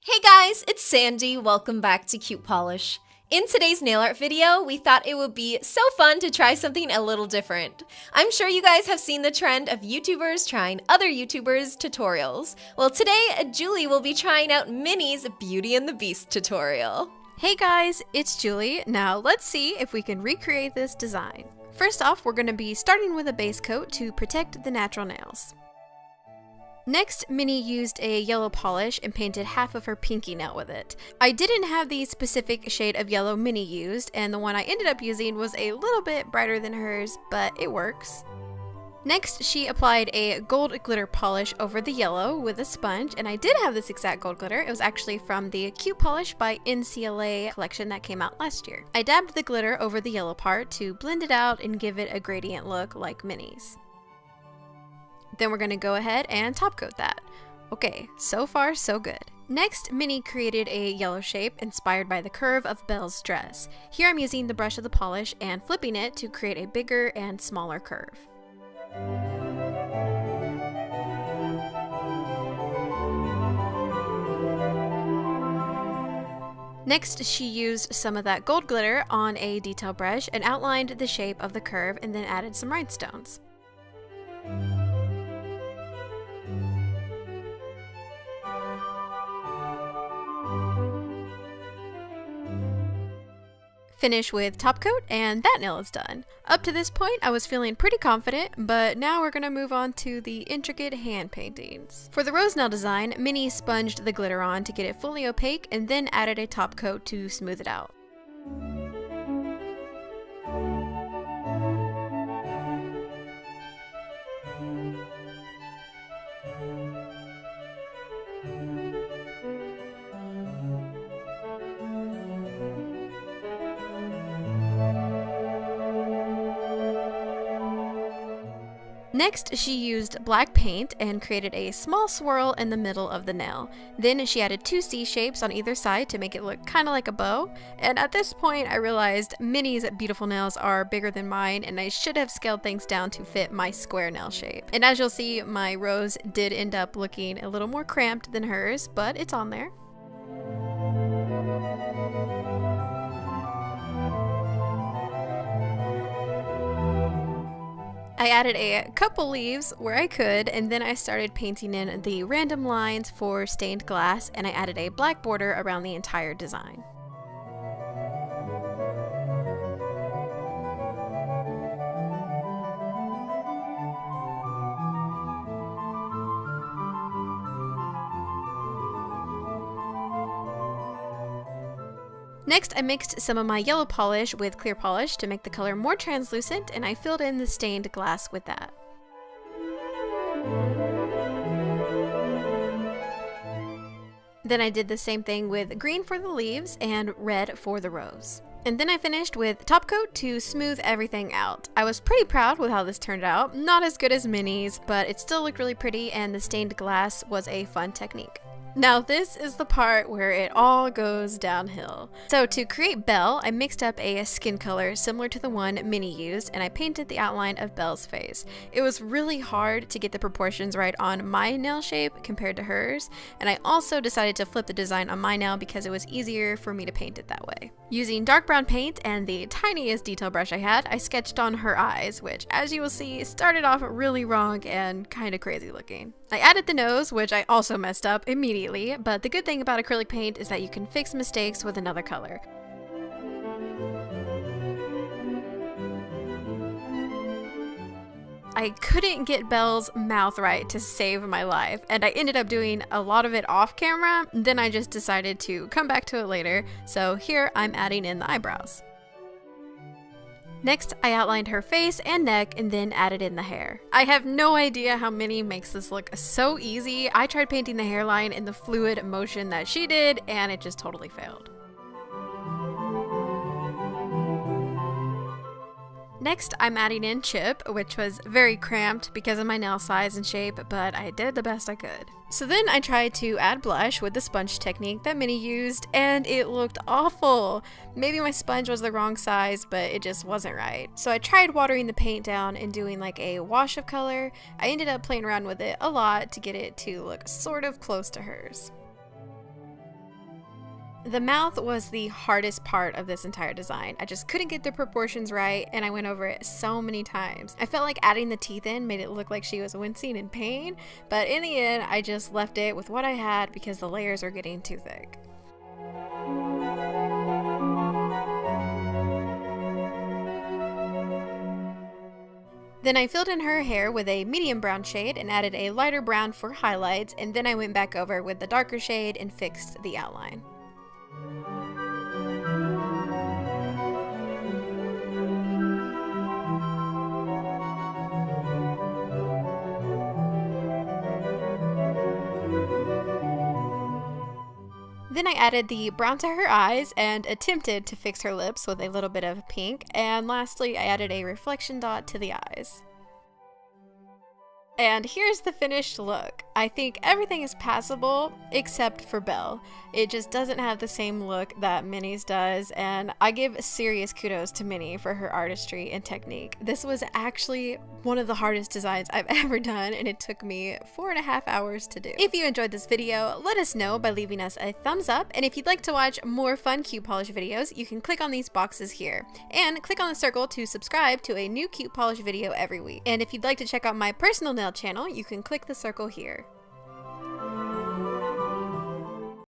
Hey guys, it's Sandy. Welcome back to CutePolish. In today's nail art video, we thought it would be so fun to try something a little different. I'm sure you guys have seen the trend of YouTubers trying other YouTubers' tutorials. Well, today, Juli will be trying out Minnie'S Beauty and the Beast tutorial. Hey guys, it's Juli. Now let's see if we can recreate this design. First off, we're going to be starting with a base coat to protect the natural nails. Next, Minnie used a yellow polish and painted half of her pinky nail with it. I didn't have the specific shade of yellow Minnie used, and the one I ended up using was a little bit brighter than hers, but it works. Next, she applied a gold glitter polish over the yellow with a sponge, and I did have this exact gold glitter. It was actually from the CutePolish by NCLA collection that came out last year. I dabbed the glitter over the yellow part to blend it out and give it a gradient look like Minnie's. Then we're going to go ahead and top coat that. Okay, so far so good. Next, Minnie created a yellow shape inspired by the curve of Belle's dress. Here I'm using the brush of the polish and flipping it to create a bigger and smaller curve. Next, she used some of that gold glitter on a detail brush and outlined the shape of the curve and then added some rhinestones. Finish with top coat, and that nail is done. Up to this point, I was feeling pretty confident, but now we're gonna move on to the intricate hand paintings. For the rose nail design, Minnie sponged the glitter on to get it fully opaque and then added a top coat to smooth it out. Next, she used black paint and created a small swirl in the middle of the nail. Then she added two C shapes on either side to make it look kind of like a bow. And at this point, I realized Minnie's beautiful nails are bigger than mine, and I should have scaled things down to fit my square nail shape. And as you'll see, my rose did end up looking a little more cramped than hers, but it's on there. I added a couple leaves where I could, and then I started painting in the random lines for stained glass, and I added a black border around the entire design. Next, I mixed some of my yellow polish with clear polish to make the color more translucent, and I filled in the stained glass with that. Then I did the same thing with green for the leaves and red for the rose. And then I finished with top coat to smooth everything out. I was pretty proud with how this turned out. Not as good as Minnie's, but it still looked really pretty, and the stained glass was a fun technique. Now this is the part where it all goes downhill. So to create Belle, I mixed up a skin color similar to the one Minnie used, and I painted the outline of Belle's face. It was really hard to get the proportions right on my nail shape compared to hers, and I also decided to flip the design on my nail because it was easier for me to paint it that way. Using dark brown paint and the tiniest detail brush I had, I sketched on her eyes, which as you will see started off really wrong and kind of crazy looking. I added the nose, which I also messed up immediately, but the good thing about acrylic paint is that you can fix mistakes with another color. I couldn't get Belle's mouth right to save my life, and I ended up doing a lot of it off camera. Then I just decided to come back to it later, so here I'm adding in the eyebrows. Next, I outlined her face and neck and then added in the hair. I have no idea how Minnie makes this look so easy. I tried painting the hairline in the fluid motion that she did, and it just totally failed. Next, I'm adding in chip, which was very cramped because of my nail size and shape, but I did the best I could. So then I tried to add blush with the sponge technique that Minnie used, and it looked awful. Maybe my sponge was the wrong size, but it just wasn't right. So I tried watering the paint down and doing like a wash of color. I ended up playing around with it a lot to get it to look sort of close to hers. The mouth was the hardest part of this entire design. I just couldn't get the proportions right, and I went over it so many times. I felt like adding the teeth in made it look like she was wincing in pain, but in the end, I just left it with what I had because the layers are getting too thick. Then I filled in her hair with a medium brown shade and added a lighter brown for highlights, and then I went back over with the darker shade and fixed the outline. Then I added the brown to her eyes and attempted to fix her lips with a little bit of pink, and lastly I added a reflection dot to the eyes. And here's the finished look. I think everything is passable except for Belle. It just doesn't have the same look that Minnie's does, and I give serious kudos to Minnie for her artistry and technique. This was actually one of the hardest designs I've ever done, and it took me 4.5 hours to do. If you enjoyed this video, let us know by leaving us a thumbs up, and if you'd like to watch more fun CutePolish videos, you can click on these boxes here, and click on the circle to subscribe to a new CutePolish video every week. And if you'd like to check out my personal nail channel, you can click the circle here.